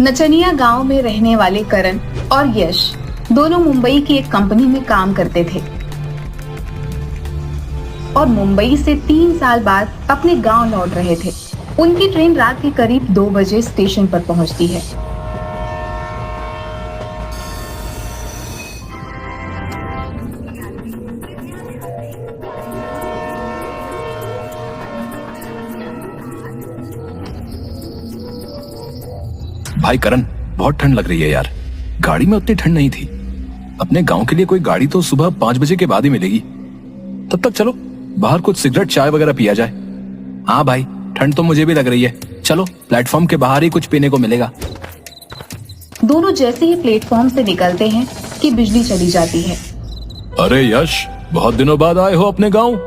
नचनिया गांव में रहने वाले करण और यश दोनों मुंबई की एक कंपनी में काम करते थे और मुंबई से 3 साल बाद अपने गांव लौट रहे थे। उनकी ट्रेन रात के करीब 2 बजे स्टेशन पर पहुंचती है। भाई करण, बहुत ठंड लग रही है यार। गाड़ी में उतनी ठंड नहीं थी। अपने गांव के लिए कोई गाड़ी तो सुबह 5 बजे के बाद ही मिलेगी। तब तक चलो बाहर कुछ सिगरेट चाय वगैरह पिया जाए। हाँ भाई, ठंड तो मुझे भी लग रही है। चलो प्लेटफॉर्म के बाहर ही कुछ पीने को मिलेगा। दोनों जैसे ही प्लेटफॉर्म से निकलते हैं कि बिजली चली जाती है। अरे यश, बहुत दिनों बाद आए हो अपने गांव।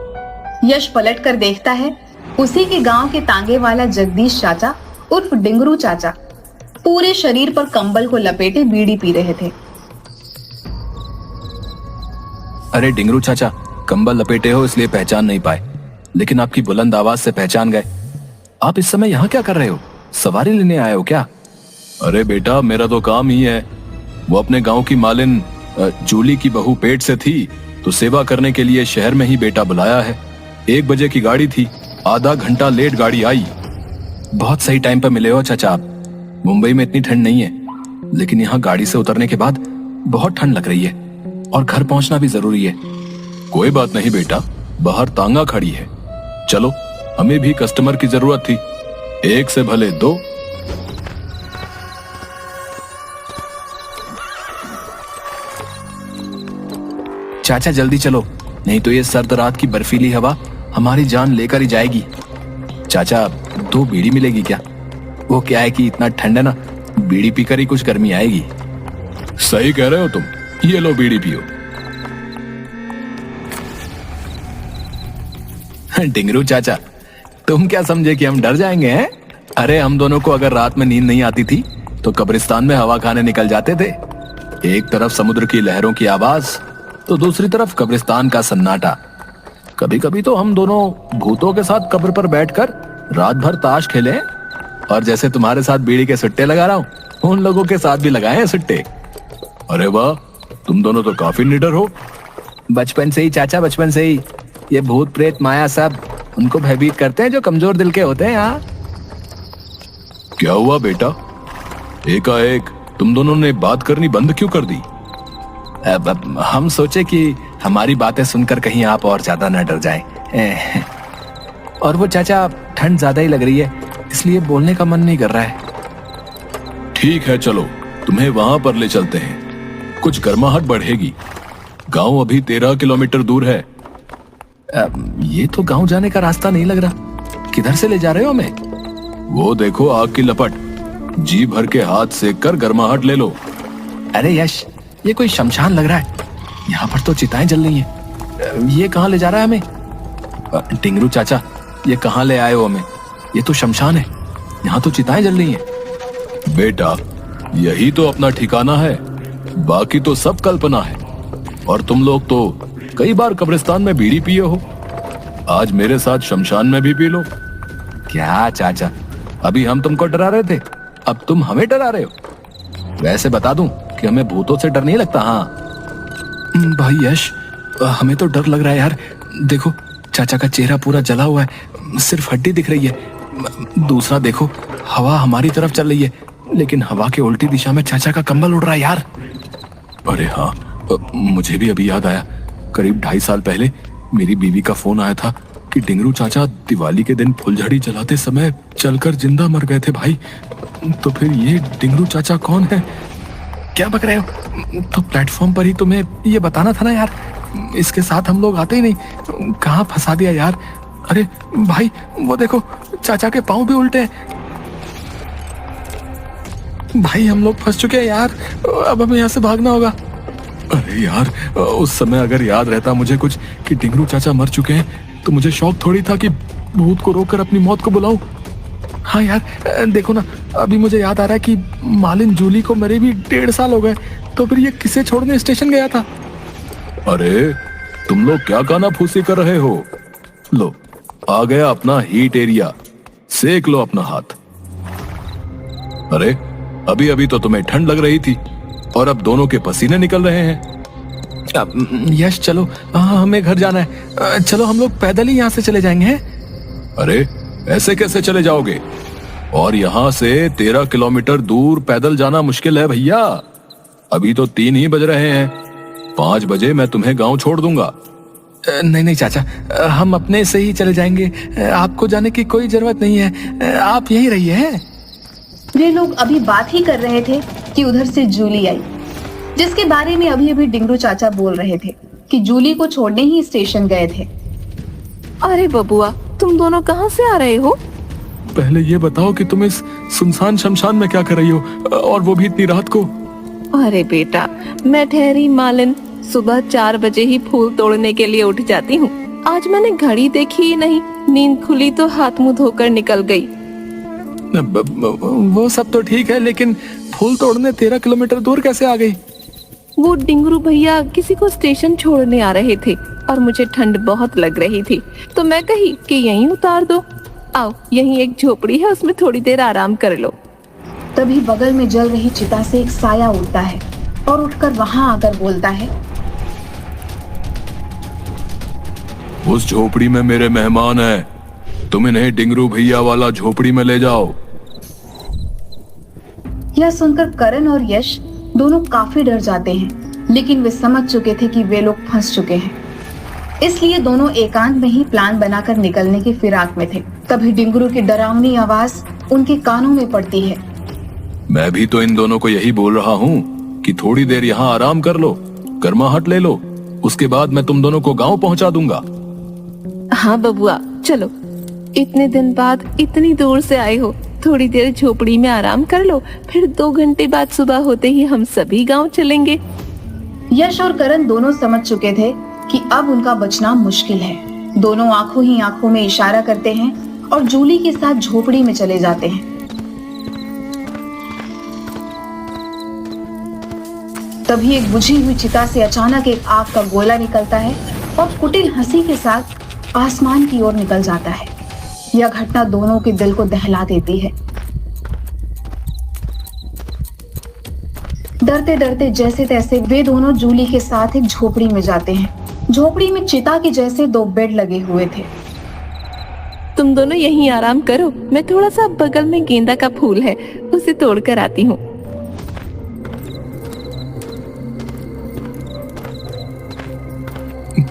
यश पलट कर देखता है। उसी के गांव के तांगे वाला जगदीश चाचा उर्फ डिंगरू चाचा पूरे शरीर पर कंबल को लपेटे बीड़ी पी रहे थे। अरे डिंगरू चाचा, कंबल लपेटे हो इसलिए पहचान नहीं पाए, लेकिन आपकी बुलंद आवाज से पहचान गए। आप इस समय यहाँ क्या कर रहे हो? सवारी लेने आए हो क्या? अरे बेटा, मेरा तो काम ही है। वो अपने गांव की मालिन जूली की बहू पेट से थी, तो सेवा करने के लिए शहर में ही बेटा बुलाया है। 1 बजे की गाड़ी थी, आधा घंटा लेट गाड़ी आई। बहुत सही टाइम पर मिले हो चाचा आप। मुंबई में इतनी ठंड नहीं है, लेकिन यहाँ गाड़ी से उतरने के बाद बहुत ठंड लग रही है और घर पहुंचना भी जरूरी है। कोई बात नहीं बेटा, बाहर तांगा खड़ी है। चलो, हमें भी कस्टमर की जरूरत थी। 1 से भले 2। चाचा जल्दी चलो, नहीं तो ये सर्द रात की बर्फीली हवा हमारी जान लेकर ही जाएगी। चाचा 2 बीड़ी मिलेगी क्या? वो क्या है कि इतना ठंड है ना, बीड़ी पीकर ही कुछ गर्मी आएगी। सही कह रहे हो तुम, ये लो बीड़ी पियो। डिंगरू चाचा, तुम क्या समझे कि हम डर जाएंगे हैं? अरे हम दोनों को अगर रात में नींद नहीं आती थी तो कब्रिस्तान में हवा खाने निकल जाते थे। एक तरफ समुद्र की लहरों की आवाज तो दूसरी तरफ कब्रिस्तान का सन्नाटा। कभी कभी तो हम दोनों भूतों के साथ कब्र पर बैठकर रात भर ताश खेले, और जैसे तुम्हारे साथ बीड़ी के सुट्टे लगा रहा हूँ, उन लोगों के साथ भी लगाए हैं सुट्टे। अरे वाह, तुम दोनों तो काफी निडर हो। बचपन से ही चाचा, बचपन से ही। ये भूत प्रेत माया सब उनको भयभीत करते हैं जो कमजोर दिल के होते हैं। यहाँ क्या हुआ बेटा? एकाएक तुम दोनों ने बात करनी बंद क्यों कर दी? अब हम सोचे कि हमारी बातें सुनकर कहीं आप और ज्यादा न डर जाएं। और वो चाचा, ठंड ज्यादा ही लग रही है, इसलिए बोलने का मन नहीं कर रहा है। ठीक है, चलो तुम्हें वहां पर ले चलते हैं, कुछ गर्माहट बढ़ेगी। गांव अभी 13 किलोमीटर दूर है। ये तो गांव जाने का रास्ता नहीं लग रहा। किधर से ले जा रहे हो हमें? वो देखो आग की लपट, जी भर के हाथ सेक कर गर्माहट ले लो। अरे यश, ये कोई शमशान लग रहा है। यहाँ पर तो चिताएं जल रही हैं। ये कहाँ ले जा रहा है हमें? डिंगरू चाचा, ये कहाँ ले आए हो हमें? ये तो शमशान है, यहाँ तो चिताएं जल रही हैं। बेटा, यही तो अपना ठिकाना है, बाकी तो सब कल्पना है। और तुम लोग तो कई बार कब्रिस्तान में बीड़ी पिए हो, आज मेरे साथ शमशान में भी पी लो। क्या चाचा, अभी हम तुमको डरा रहे थे, अब तुम हमें डरा रहे हो? वैसे बता दूं कि हमें भूतों से डर नहीं लगता। हाँ भाई यश, हमें तो डर लग रहा है यार। देखो, चाचा का चेहरा पूरा जला हुआ है, सिर्फ हड्डी दिख रही है। दूसरा देखो, हवा हमारी तरफ चल रही है, लेकिन हवा के उल्टी दिशा में चाचा का कंबल उड़ रहा है यार। अरे हाँ, मुझे भी अभी याद आया। करीब 2.5 साल पहले मेरी बीवी का फोन आया था कि डिंगरू चाचा दिवाली के दिन फुलझड़ी जलाते समय चलकर जिंदा मर गए थे भाई। तो फिर ये डिंगरू चाचा कौन है? क्या बक रहे हो? तो प्लेटफॉर्म पर ही तुम्हें ये बताना था ना यार, इसके साथ हम लोग आते ही नहीं। कहाँ फंसा दिया यार। अरे भाई, वो देखो, चाचा के पांव भी उल्टे हैं। भाई हम लोग फंस चुके हैं यार, अब हमें यहाँ से भागना होगा। अरे यार, उस समय अगर याद रहता मुझे कुछ कि डिंगरू चाचा मर चुके हैं, तो मुझे शौक थोड़ी था कि भूत को रोककर अपनी मौत को बुलाऊं। हाँ यार, देखो ना, अभी मुझे याद आ रहा है कि मालिन जूली को मरे भी 1.5 साल हो गए, तो फिर ये किसे छोड़ने स्टेशन गया था? अरे तुम लोग क्या काना फूसी कर रहे हो? लो, आ गया अपना हीट एरिया, सेक लो अपना हाथ। अरे अभी अभी तो तुम्हें ठंड लग रही थी और अब दोनों के पसीने निकल रहे हैं। यश चलो, हमें घर जाना है। चलो हम लोग पैदल ही यहाँ से चले जाएंगे हैं? अरे ऐसे कैसे चले जाओगे? और यहाँ से 13 किलोमीटर दूर पैदल जाना मुश्किल है भैया। अभी तो 3 ही बज रहे हैं। 5 बजे मैं तुम्हें गांव छोड़ दूंगा। नहीं नहीं चाचा, हम अपने से ही चले जाएंगे। आपको जाने की कोई जरूरत नहीं है, आप यहीं रहिए। वे लोग अभी बात ही कर रहे थे कि उधर से जूली आई, जिसके बारे में अभी अभी डिंगरू चाचा बोल रहे थे कि जूली को छोड़ने ही स्टेशन गए थे। अरे बबुआ, तुम दोनों कहाँ से आ रहे हो? पहले ये बताओ कि तुम इस सुनसान शमशान में क्या कर रही हो, और वो भी इतनी रात को? अरे बेटा, मैं ठहरी मालिन सुबह 4 बजे ही फूल तोड़ने के लिए उठ जाती हूँ। आज मैंने घड़ी देखी ही नहीं, नींद खुली तो हाथ मुंह धोकर निकल गई। वो सब तो ठीक है, लेकिन फूल तोड़ने 13 किलोमीटर दूर कैसे आ गई? वो डिंगरू भैया किसी को स्टेशन छोड़ने आ रहे थे और मुझे ठंड बहुत लग रही थी, तो मैं कही कि यहीं उतार दो। आओ, यहीं एक झोपड़ी है, उसमें थोड़ी देर आराम कर लो। तभी बगल में जल रही चिता से एक साया उड़ता है और उठकर वहां आकर बोलता है, उस झोपड़ी में मेरे मेहमान हैं, तुम इन्हें डिंगरू भैया वाला झोपड़ी में ले जाओ। यह सुनकर करण और यश दोनों काफी डर जाते हैं, लेकिन वे समझ चुके थे कि वे लोग फंस चुके हैं। इसलिए दोनों एकांत में ही प्लान बनाकर निकलने की फिराक में थे। तभी डिंगरू की डरावनी आवाज उनके कानों में पड़ती है। मैं भी तो इन दोनों को यही बोल रहा हूँ कि थोड़ी देर यहाँ आराम कर लो, गर्माहट ले लो, उसके बाद मैं तुम दोनों को गांव पहुँचा दूंगा। हाँ बबुआ, चलो, इतने दिन बाद इतनी दूर से आए हो, थोड़ी देर झोपड़ी में आराम कर लो, फिर 2 घंटे बाद सुबह होते ही हम सभी गांव चलेंगे। यश और करण दोनों समझ चुके थे कि अब उनका बचना मुश्किल है। दोनों आंखों ही आंखों में इशारा करते हैं और जूली के साथ झोपड़ी में चले जाते हैं। तभी एक बुझी हुई चिता से अचानक एक आग का गोला निकलता है और कुटिल हंसी के साथ आसमान की ओर निकल जाता है। यह घटना दोनों के दिल को दहला देती है। डरते डरते जैसे तैसे वे दोनों जूली के साथ एक झोपड़ी में जाते हैं। झोपड़ी में चिता के जैसे 2 बेड लगे हुए थे। तुम दोनों यहीं आराम करो, मैं थोड़ा सा बगल में गेंदा का फूल है, उसे तोड़ कर आती हूँ।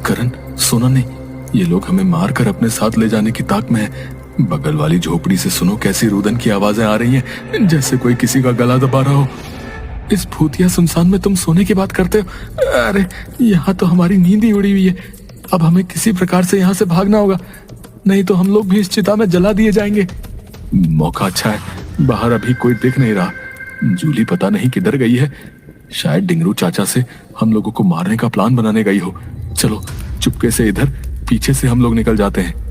करण, सुनो नहीं, ये लोग हमें मारकर अपने साथ ले जाने की ताक में है। बगल वाली झोपड़ी से सुनो कैसी रुदन की आवाजें आ रही हैं, जैसे कोई किसी का गला दबा रहा हो। इस भूतिया सुनसान में तुम सोने की बात करते हो? अरे यहाँ तो हमारी नींद ही उड़ी हुई है। अब हमें किसी प्रकार से यहाँ से भागना होगा, नहीं तो हम लोग भी इस चिता में जला दिए जाएंगे। मौका अच्छा है, बाहर अभी कोई दिख नहीं रहा। जूली पता नहीं किधर गई है, शायद डिंगरू चाचा से हम लोगों को मारने का प्लान बनाने गई हो। चलो चुपके से इधर पीछे से हम लोग निकल जाते हैं।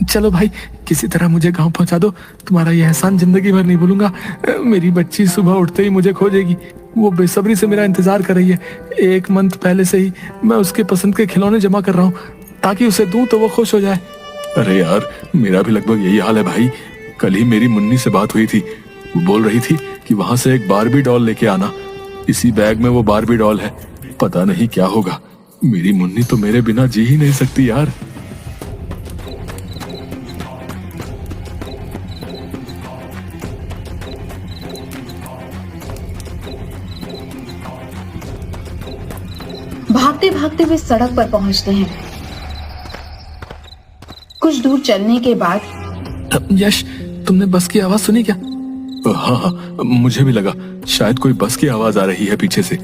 चलो भाई, किसी तरह मुझे गांव पहुंचा दो, तुम्हारा यह एहसान जिंदगी भर नहीं भूलूंगा। मेरी बच्ची सुबह उठते ही मुझे खोजेगी, वो बेसब्री से मेरा इंतजार कर रही है। 1 मंथ पहले से ही मैं उसके पसंद के खिलौने जमा कर रहा हूँ ताकि उसे दूं तो वो खुश हो जाए। अरे यार, मेरा भी लगभग यही हाल है भाई। कल ही मेरी मुन्नी से बात हुई थी, वो बोल रही थी कि वहां से एक बारबी डॉल लेके आना। इसी बैग में वो बारबी डॉल है, पता नहीं क्या होगा। मेरी मुन्नी तो मेरे बिना जी ही नहीं सकती यार। भागते भागते वे सड़क पर पहुंचते हैं। कुछ दूर चलने के बाद यश, तुमने बस की आवाज सुनी क्या? हाँ हाँ, मुझे भी लगा शायद कोई बस की आवाज आ रही है पीछे से।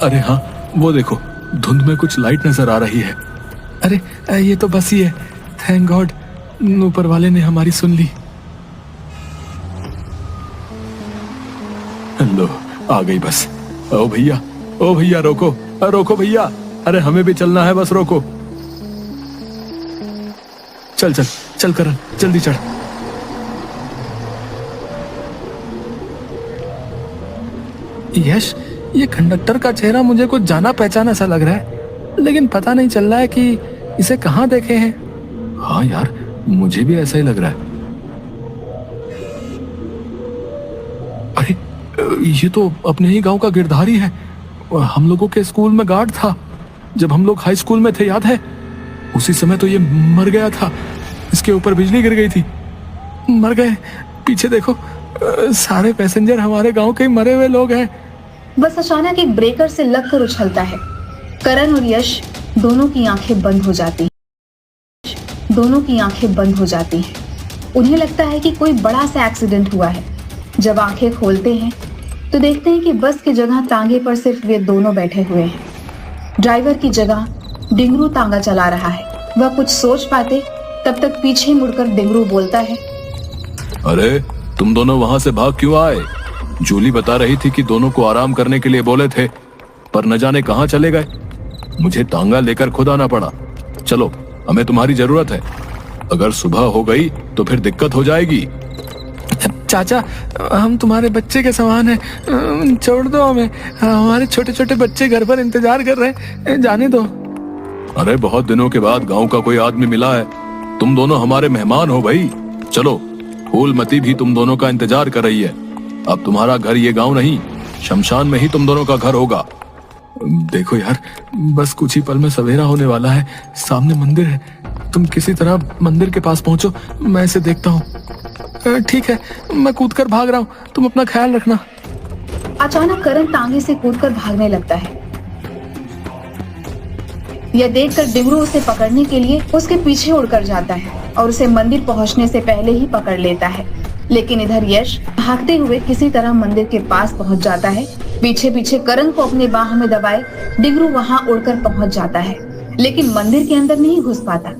अरे हाँ, वो देखो, धुंध में कुछ लाइट नजर आ रही है। अरे ये तो बस ही है। थैंक गॉड, ऊपर वाले ने हमारी सुन ली। लो, आ गई बस। ओ भैया, ओ भैया, रोको, रोको भैया, अरे हमें भी चलना है, बस रोको। चल चल चल करण, जल्दी चढ़। यश, ये कंडक्टर का चेहरा मुझे कुछ जाना पहचाना सा लग रहा है, लेकिन पता नहीं चल रहा है कि इसे कहाँ देखे हैं। हाँ यार, मुझे भी ऐसा ही लग रहा है। ये तो अपने ही गांव का गिरधारी है। हम लोगों के स्कूल में गार्ड था जब हम लोग हाई स्कूल में थे, याद है? उसी समय तो ये मर गया था, इसके ऊपर बिजली गिर गई थी, मर गए। पीछे देखो, सारे पैसेंजर हमारे गांव के मरे हुए लोग हैं। बस अचानक एक ब्रेकर से लगकर उछलता है। करण और यश दोनों की आंखें बंद हो जाती हैं। दोनों की आंखें बंद हो जाती हैं। उन्हें लगता है कि कोई बड़ा सा एक्सीडेंट हुआ है। जब आंखें खोलते हैं तो देखते हैं कि बस की जगह तांगे पर सिर्फ वे दोनों बैठे हुए हैं। ड्राइवर की जगह डिंगरू तांगा चला रहा है। वह कुछ सोच पाते तब तक पीछे मुड़कर डिंगरू बोलता है, अरे तुम दोनों वहां से भाग क्यों आए? जूली बता रही थी कि दोनों को आराम करने के लिए बोले थे, पर न जाने कहां चले गए। मुझे तांगा लेकर खुद आना पड़ा। चलो, हमें तुम्हारी जरूरत है। अगर सुबह हो गई तो फिर दिक्कत हो जाएगी। चाचा, हम तुम्हारे बच्चे के समान हैं, छोड़ दो हमें। हमारे छोटे छोटे बच्चे घर पर इंतजार कर रहे हैं, जाने दो। अरे बहुत दिनों के बाद गांव का कोई आदमी मिला है, तुम दोनों हमारे मेहमान हो भाई। चलो, फूलमती भी तुम दोनों का इंतजार कर रही है। अब तुम्हारा घर ये गांव नहीं, शमशान में ही तुम दोनों का घर होगा। देखो यार, बस कुछ ही पल में सवेरा होने वाला है, सामने मंदिर है। तुम किसी तरह मंदिर के पास पहुंचो, मैं इसे देखता हूँ। ठीक है, मैं कूदकर भाग रहा हूँ, तुम अपना ख्याल रखना। अचानक करण तांगे से कूदकर भागने लगता है। यह देखकर डिंगरू उसे पकड़ने के लिए उसके पीछे उड़कर जाता है और उसे मंदिर पहुंचने से पहले ही पकड़ लेता है। लेकिन इधर यश भागते हुए किसी तरह मंदिर के पास पहुंच जाता है। पीछे पीछे करण को अपने बाह में दबाए डिंगरू वहां उड़कर पहुंच जाता है, लेकिन मंदिर के अंदर नहीं घुस पाता।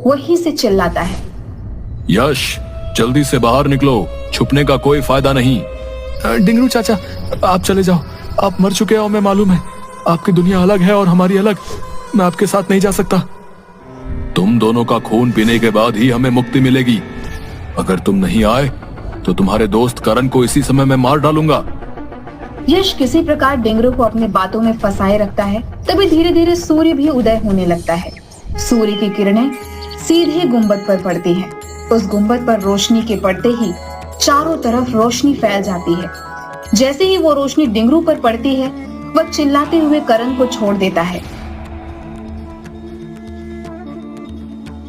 वहीं से चिल्लाता है, यश जल्दी से बाहर निकलो, छुपने का कोई फायदा नहीं। डिंगरू चाचा, आप चले जाओ, आप मर चुके हो, हमें मालूम है। आपकी दुनिया अलग है और हमारी अलग। मैं आपके साथ नहीं जा सकता। तुम दोनों का खून पीने के बाद ही हमें मुक्ति मिलेगी। अगर तुम नहीं आए तो तुम्हारे दोस्त करण को इसी समय मैं मार डालूंगा। यश किसी प्रकार डिंगरू को अपने बातों में फंसाए रखता है। तभी धीरे धीरे सूर्य भी उदय होने लगता है। सूर्य की किरणें सीधे गुंबद पर पड़ती हैं। उस गुंबद पर रोशनी के पड़ते ही चारों तरफ रोशनी फैल जाती है। जैसे ही वो रोशनी डिंगरू पर पड़ती है, वह चिल्लाते हुए करण को छोड़ देता है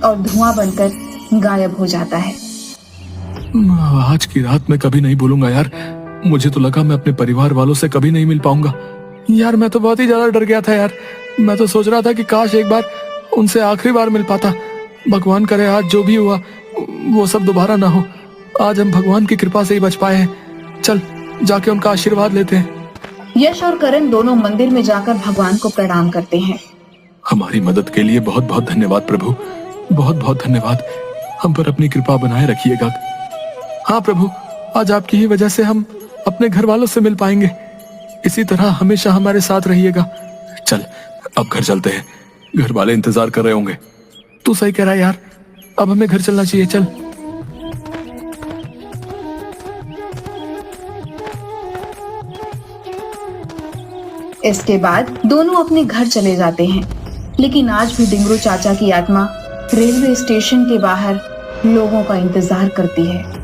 और धुआं बनकर गायब हो जाता है। आज की रात मैं कभी नहीं भूलूंगा यार। मुझे तो लगा मैं अपने परिवार वालों से कभी नहीं मिल पाऊंगा। यार मैं तो बहुत ही ज्यादा डर गया था यार। मैं तो सोच रहा था कि काश एक बार उनसे आखिरी बार मिल पाता। भगवान करे आज जो भी हुआ वो सब दोबारा ना हो। आज हम भगवान की कृपा से ही बच पाए हैं। चल जाके उनका आशीर्वाद लेते हैं। यश और करण दोनों मंदिर में जाकर भगवान को प्रणाम करते हैं। हमारी मदद के लिए बहुत बहुत धन्यवाद प्रभु, बहुत बहुत धन्यवाद। हम पर अपनी कृपा बनाए रखिएगा। हाँ प्रभु, आज आपकी ही वजह से हम अपने घर वालों से मिल पाएंगे। इसी तरह हमेशा हमारे साथ रहिएगा। चल अब घर चलते हैं, घर वाले इंतजार कर रहे होंगे। तू सही कह रहा है यार, अब हमें घर चलना चाहिए। चल। इसके बाद दोनों अपने घर चले जाते हैं। लेकिन आज भी डिंगरू चाचा की आत्मा रेलवे स्टेशन के बाहर लोगों का इंतजार करती है।